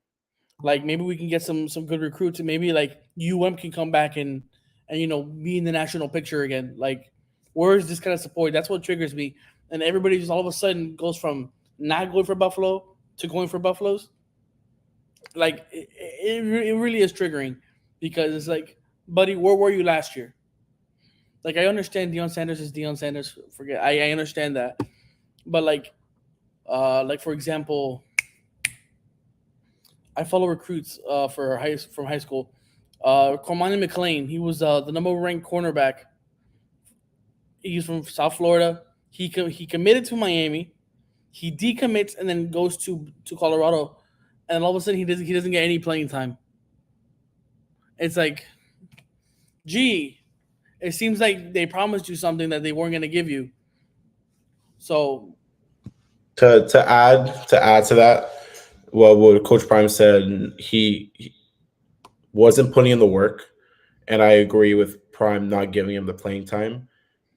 Like maybe we can get some good recruits, and maybe like can come back and be in the national picture again. Like, where is this kind of support? That's what triggers me. And everybody just all of a sudden goes from not going for Buffalo to going for Buffaloes. Like it really is triggering because it's like, buddy, where were you last year? Like I understand Deion Sanders is Deion Sanders. Forget I understand that, but like for example, I follow recruits from high school. Cormani McLean, he was the number one ranked cornerback. He's from South Florida. He committed to Miami. He decommits and then goes to Colorado, and all of a sudden he doesn't get any playing time. It's like, gee, it seems like they promised you something that they weren't going to give you. So To add to that, well, what Coach Prime said, he wasn't putting in the work, and I agree with Prime not giving him the playing time.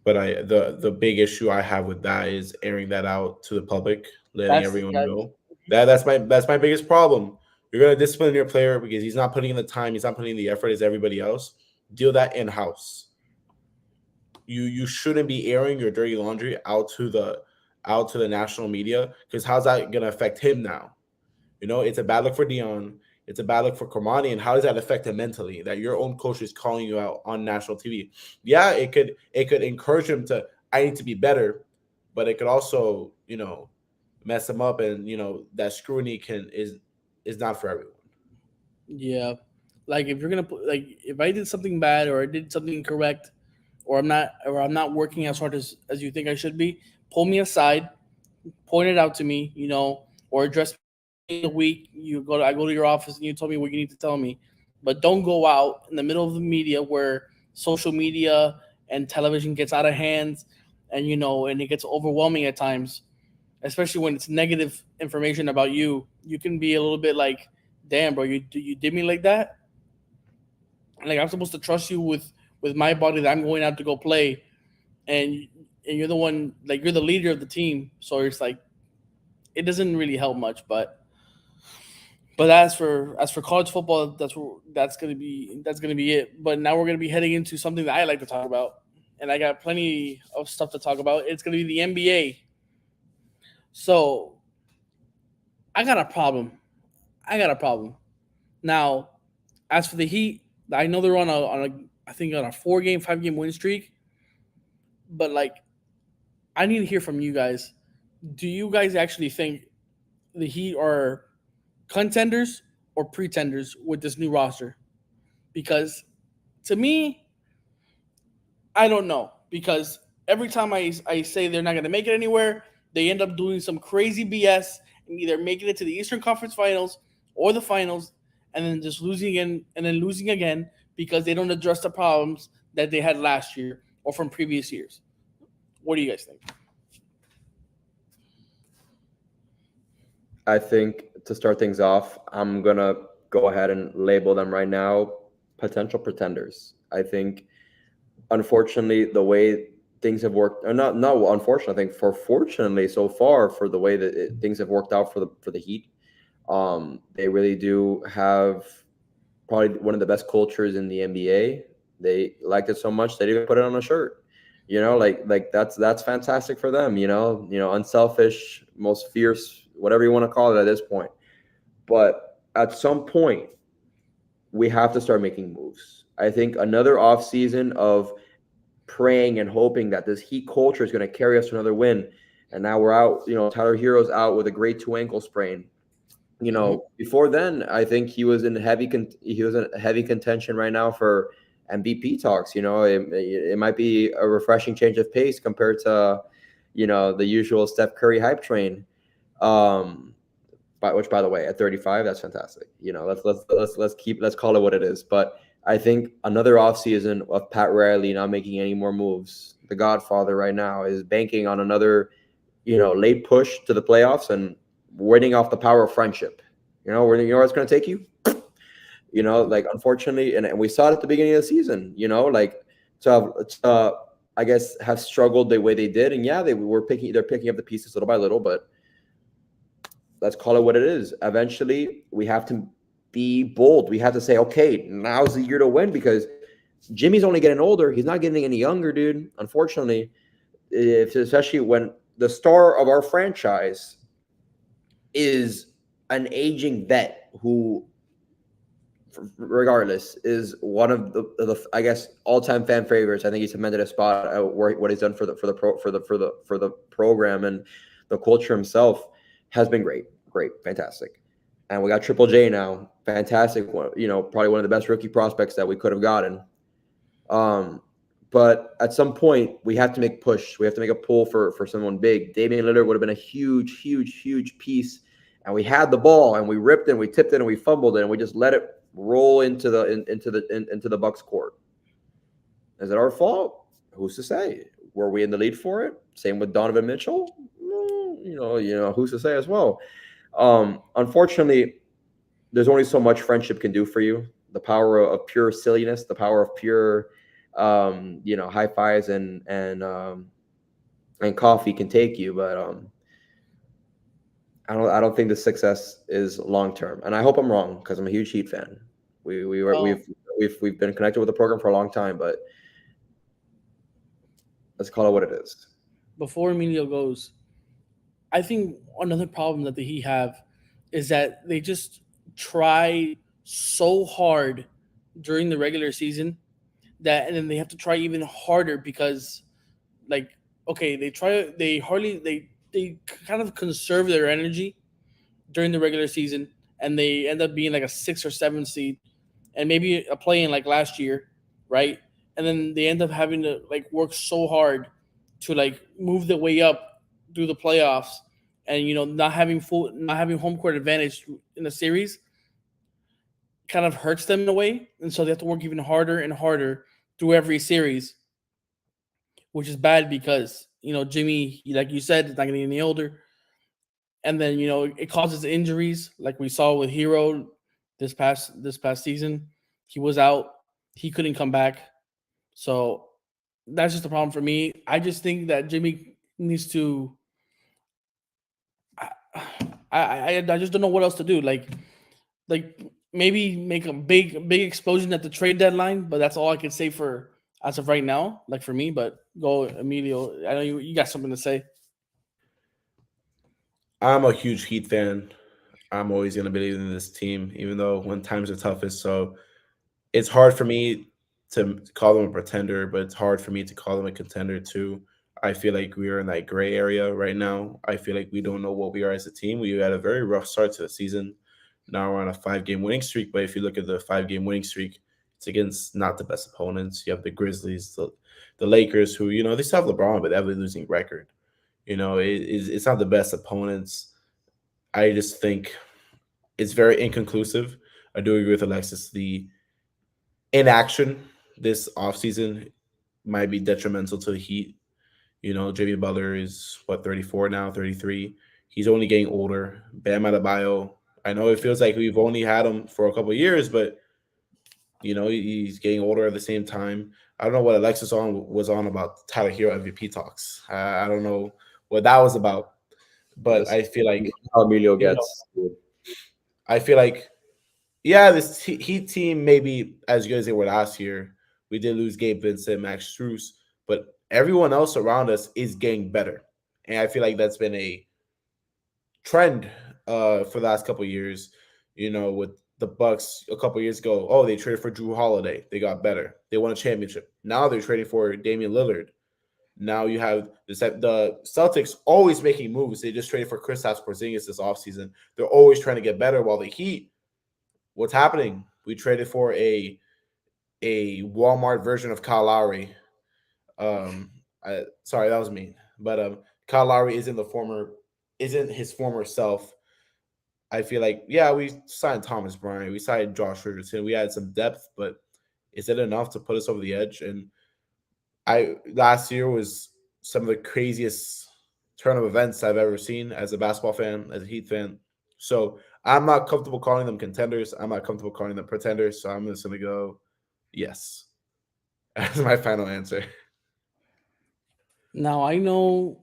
But the big issue I have with that is airing that out to the public, letting that's everyone that. know that's my biggest problem. You're gonna discipline your player because he's not putting in the time, he's not putting in the effort as everybody else. Deal that in house. You shouldn't be airing your dirty laundry out to the national media because how's that gonna affect him now? It's a bad look for Dion. It's a bad look for Cormani. And how does that affect him mentally? That your own coach is calling you out on national TV. Yeah, it could encourage him to I need to be better, but it could also mess him up, and that scrutiny is not for everyone. Yeah, like if you're gonna put like if I did something bad or I did something incorrect, or I'm not working as hard as you think I should be, pull me aside, point it out to me, or address me in a week. I go to your office and you tell me what you need to tell me, but don't go out in the middle of the media where social media and television gets out of hand, and it gets overwhelming at times, especially when it's negative information about you. You can be a little bit like, damn, bro, you did me like that. Like I'm supposed to trust you with my body that I'm going out to go play, and you're the one, like you're the leader of the team. So it's like it doesn't really help much. But as for college football, that's gonna be it. But now we're gonna be heading into something that I like to talk about, and I got plenty of stuff to talk about. It's gonna be the NBA. So I got a problem. I got a problem. Now, as for the Heat, I know they're I think on a 4-game, 5-game win streak. But like, I need to hear from you guys. Do you guys actually think the Heat are contenders or pretenders with this new roster? Because to me, I don't know. Because every time I say they're not going to make it anywhere, they end up doing some crazy BS either making it to the Eastern Conference Finals or the finals, and then just losing again and then losing again because they don't address the problems that they had last year or from previous years. What do you guys think? I think to start things off, I'm gonna go ahead and label them right now potential pretenders. I think, unfortunately, the way things have worked, or not unfortunately, I think for fortunately so far for the way that things have worked out for the Heat, they really do have probably one of the best cultures in the NBA. They liked it so much they even put it on a shirt. Like that's fantastic for them. Unselfish, most fierce, whatever you want to call it at this point. But at some point, we have to start making moves. I think another off season of praying and hoping that this Heat culture is going to carry us to another win. And now we're out. Tyler Hero's out with a grade 2 ankle sprain. Mm-hmm. Before then, I think he was in heavy contention right now for MVP talks. It might be a refreshing change of pace compared to, the usual Steph Curry hype train. Which, by the way, at 35, that's fantastic. Let's call it what it is. But I think another offseason of Pat Riley not making any more moves. The Godfather right now is banking on another, late push to the playoffs and winning off the power of friendship. Where it's going to take you. Like, unfortunately, and we saw it at the beginning of the season. Like, I guess have struggled the way they did, and yeah, they're picking up the pieces little by little, but let's call it what it is. Eventually, we have to be bold. We have to say, okay, now's the year to win because Jimmy's only getting older. He's not getting any younger, dude. Unfortunately, especially when the star of our franchise is an aging vet who, regardless, is one of the I guess all-time fan favorites. I think he's cemented a spot at what he's done for the program, and the culture himself has been great, fantastic. And we got Triple J now, fantastic. Probably one of the best rookie prospects that we could have gotten. But at some point, we have to make push. We have to make a pull for someone big. Damian Lillard would have been a huge, huge, huge piece. And we had the ball, and we ripped it, and we tipped it, and we fumbled it, and we just let it roll into the Bucks court. Is it our fault? Who's to say? Were we in the lead for it? Same with Donovan Mitchell. Who's to say as well? Unfortunately, there's only so much friendship can do for you. The power of pure silliness, the power of pure, high fives and coffee can take you, but I don't think the success is long term, and I hope I'm wrong because I'm a huge Heat fan. We've been connected with the program for a long time, but let's call it what it is. Before Emilio goes, I think another problem that the Heat have is that they just try so hard during the regular season and then they have to try even harder because, like, okay, they kind of conserve their energy during the regular season, and they end up being like a 6 or 7 seed, and maybe a play in like last year, right? And then they end up having to like work so hard to like move their way up through the playoffs, and not having home court advantage in the series kind of hurts them in a way, and so they have to work even harder and harder through every series, which is bad because Jimmy, like you said, is not getting any older, and then it causes injuries, like we saw with Hero this past season. He was out, he couldn't come back, so that's just a problem for me. I just think that Jimmy needs to. I just don't know what else to do. Like maybe make a big explosion at the trade deadline, but that's all I can say for as of right now. Like for me, but go Emilio. I know you got something to say. I'm a huge Heat fan. I'm always going to believe in this team, even though when times are toughest. So it's hard for me to call them a pretender, but it's hard for me to call them a contender too. I feel like we are in that gray area right now. I feel like we don't know what we are as a team. We had a very rough start to the season. Now we're on a 5-game winning streak, but if you look at the 5-game winning streak, it's against not the best opponents. You have the Grizzlies, the Lakers, who they still have LeBron, but they have a losing record. It's not the best opponents. I just think it's very inconclusive. I do agree with Alexis. The inaction this offseason might be detrimental to the Heat. You know, Jimmy Butler is what 34 now, 33. He's only getting older. Bam Adebayo. I know it feels like we've only had him for a couple of years, but you know he's getting older at the same time. I don't know what Alexis on was on about Tyler Hero MVP talks. I don't know what that was about, but This I feel like how Emilio you know gets. Dude. I feel like yeah, this Heat team maybe as good as they were last year. We did lose Gabe Vincent, Max Strus, but everyone else around us is getting better, and I feel like that's been a trend for the last couple of years. You know, with the Bucks a couple of years ago, oh, they traded for Drew Holiday, they got better, they won a championship. Now they're trading for Damian Lillard. Now you have the Celtics always making moves. They just traded for Kristaps Porzingis this offseason. They're always trying to get better. While the Heat, what's happening? We traded for a Walmart version of Kyle Lowry. Sorry, that was me. But Kyle Lowry isn't his former self. I feel like yeah, we signed Thomas Bryant, we signed Josh Richardson, we had some depth, but is it enough to put us over the edge? And I last year was some of the craziest turn of events I've ever seen as a basketball fan, as a Heat fan. So I'm not comfortable calling them contenders. I'm not comfortable calling them pretenders. So I'm just gonna go yes. That's my final answer. Now I know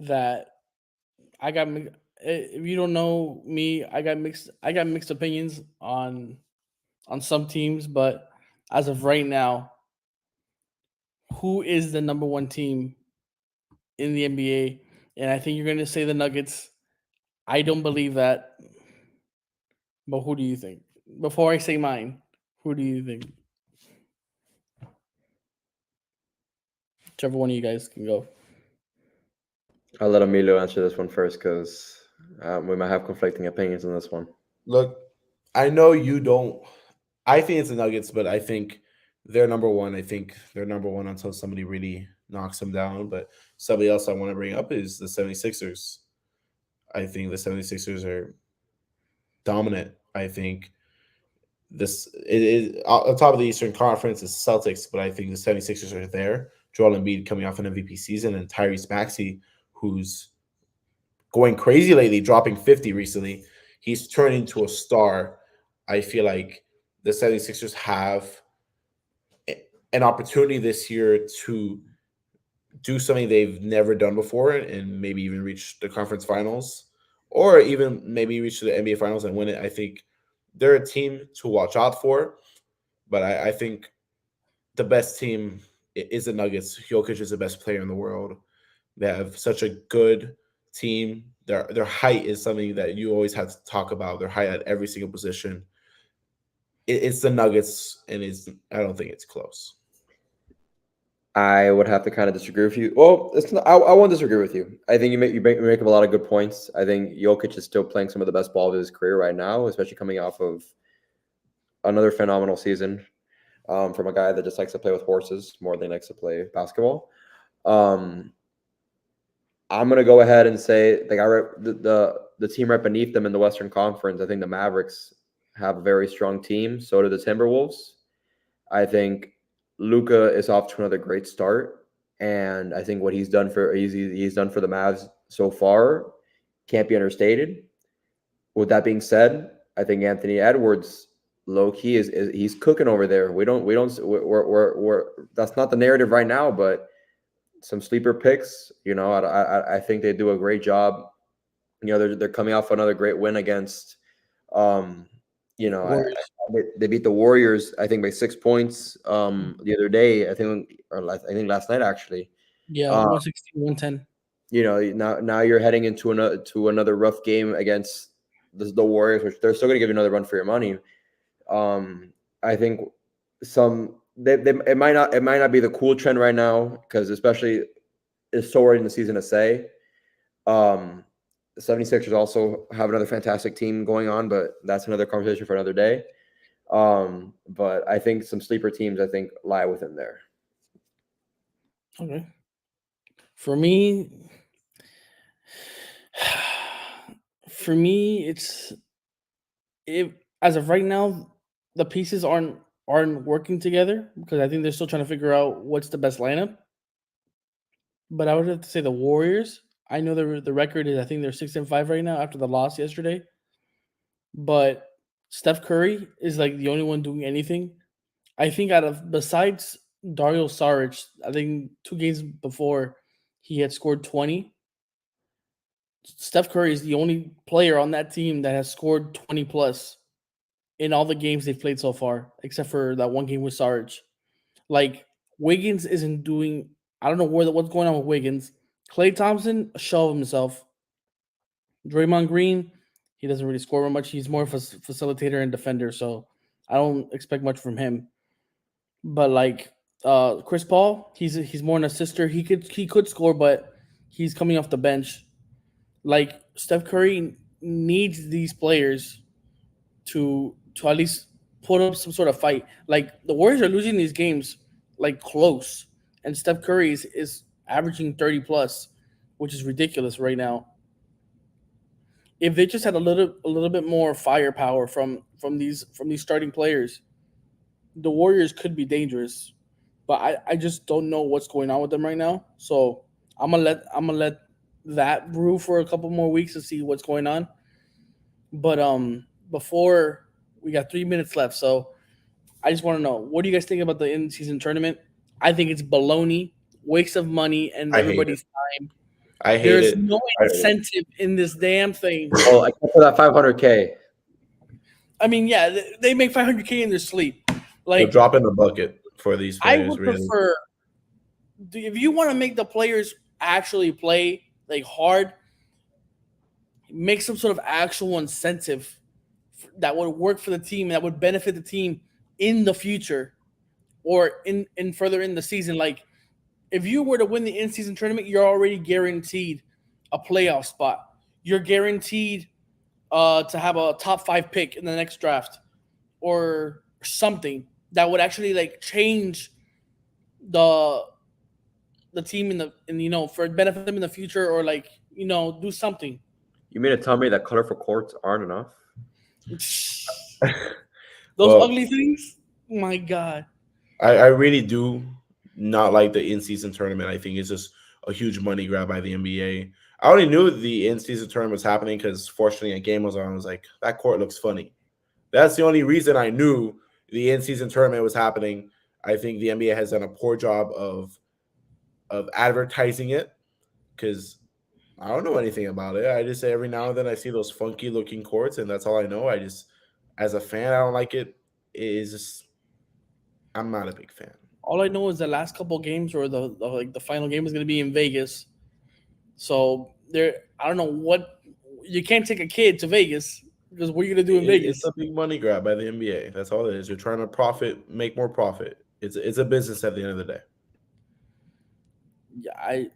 that if you don't know me, I got mixed opinions on some teams, but as of right now, who is the number one team in the NBA? And I think you're going to say the Nuggets. I don't believe that, but who do you think? Before I say mine, who do you think? Whichever one of you guys can go. I'll let Emilio answer this one first because we might have conflicting opinions on this one. Look, I know you don't. I think it's the Nuggets, but I think they're number one. I think they're number one until somebody really knocks them down. But somebody else I want to bring up is the 76ers. I think the 76ers are dominant. I think this it is on top of the Eastern Conference is Celtics, but I think the 76ers are there. Joel Embiid coming off an MVP season and Tyrese Maxey, who's going crazy lately, dropping 50 recently. He's turned into a star. I feel like the 76ers have an opportunity this year to do something they've never done before and maybe even reach the conference finals or even maybe reach the NBA finals and win it. I think they're a team to watch out for, but I think the best team is the Nuggets. Jokic is the best player in the world. They have such a good team. Their height is something that you always have to talk about. Their height at every single position. It's the Nuggets, and I don't think it's close. I would have to kind of disagree with you. Well, it's not, I won't disagree with you. I think you make up a lot of good points. I think Jokic is still playing some of the best ball of his career right now, especially coming off of another phenomenal season from a guy that just likes to play with horses more than likes to play basketball. Um, I'm gonna go ahead and say like the team right beneath them in the Western Conference. I think the Mavericks have a very strong team. So do the Timberwolves. I think Luka is off to another great start, and I think what he's done for the Mavs so far can't be understated. With that being said, I think Anthony Edwards, low key, is he's cooking over there. We're that's not the narrative right now, but some sleeper picks. You know, I think they do a great job. You know, they're coming off another great win against um, you know, Warriors. they beat the Warriors, I think, by 6 points the other day. I think last night actually. Yeah, Uh, 116, 110. you know, now you're heading into another rough game against the Warriors, which they're still going to give you another run for your money. I think it might not be the cool trend right now because especially it's so early in the season to say. Um, the 76ers also have another fantastic team going on, but that's another conversation for another day. But I think some sleeper teams I think lie within there. Okay. For me, For me, it's if as of right now, the pieces aren't working together because I think they're still trying to figure out what's the best lineup. But I would have to say the Warriors. I know the record is I think they're 6-5 right now after the loss yesterday. But Steph Curry is like the only one doing anything. I think out of besides Dario Saric, I think 2 games before he had scored 20. Steph Curry is the only player on that team that has scored 20 plus in all the games they've played so far, except for that one game with Saric. Like Wiggins isn't doing. I don't know what's going on with Wiggins. Klay Thompson, a shell of himself. Draymond Green, he doesn't really score much. He's more of a facilitator and defender, so I don't expect much from him. But like Chris Paul, he's more an assister. He could score, but he's coming off the bench. Like Steph Curry needs these players to at least put up some sort of fight. Like the Warriors are losing these games like close, and Steph Curry is averaging 30 plus, which is ridiculous right now. If they just had a little bit more firepower from these starting players, the Warriors could be dangerous. But I just don't know what's going on with them right now. So I'm gonna let that brew for a couple more weeks to see what's going on. But before we got 3 minutes left, so I just want to know what do you guys think about the in season tournament? I think it's baloney, waste of money, and I hate it. everybody's time. I hate There's it. no incentive in this damn thing. Well, except for that 500K. I mean, yeah, they make 500K in their sleep. They'll Like drop in the bucket for these I players. would Really, prefer if you want to make the players actually play like hard, make some sort of actual incentive that would work for the team that would benefit the team in the future or in further in the season. Like if you were to win the in-season tournament, you're already guaranteed a playoff spot. You're guaranteed to have a top 5 pick in the next draft or something that would actually like change the the team for benefit them in the future or like do something. You mean to tell me that colorful courts aren't enough? Those well, ugly things. My God. I really do not like the in-season tournament. I think it's just a huge money grab by the NBA. I already knew the in-season tournament was happening because fortunately a game was on. I was like, that court looks funny. That's the only reason I knew the in-season tournament was happening. I think the NBA has done a poor job of advertising it because I don't know anything about it. I just say every now and then I see those funky looking courts, and that's all I know. I just, as a fan, I don't like it. It is just, I'm not a big fan. All I know is the last couple games or the final game is going to be in Vegas. So there, I don't know what you can't take a kid to Vegas because what are you going to do in It's Vegas? a big money grab by the NBA. That's all it is. You're trying to profit, make more profit. It's a business at the end of the day. Yeah, I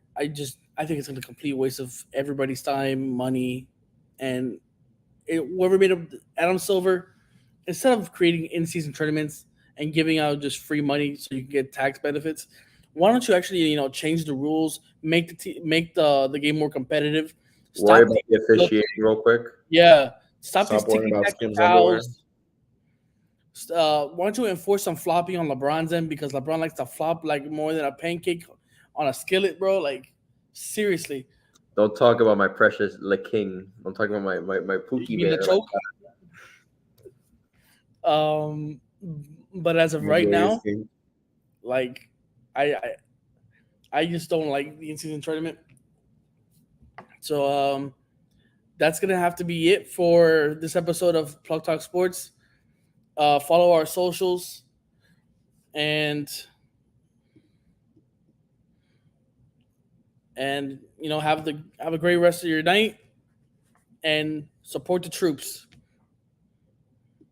think it's going to complete waste of everybody's time, money, and whoever made up Adam Silver instead of creating in-season tournaments and giving out just free money so you can get tax benefits, why don't you actually change the rules, make make the game more competitive, Worry stop about the the officiating real quick. yeah, stop these Stop worrying ticky about tacky Skims underwear. fouls. Why don't you enforce some flopping on LeBron's end because LeBron likes to flop like more than a pancake on a skillet, bro? Like seriously, Don't talk about my precious Le King. I'm talking about my you Pookie mean the bear. choke? Um, but as of right Nigeria's now, king. like I I, I just don't like the in-season tournament. So that's gonna have to be it for this episode of Plug Talk Sports. Follow our socials and have a great rest of your night and support the troops.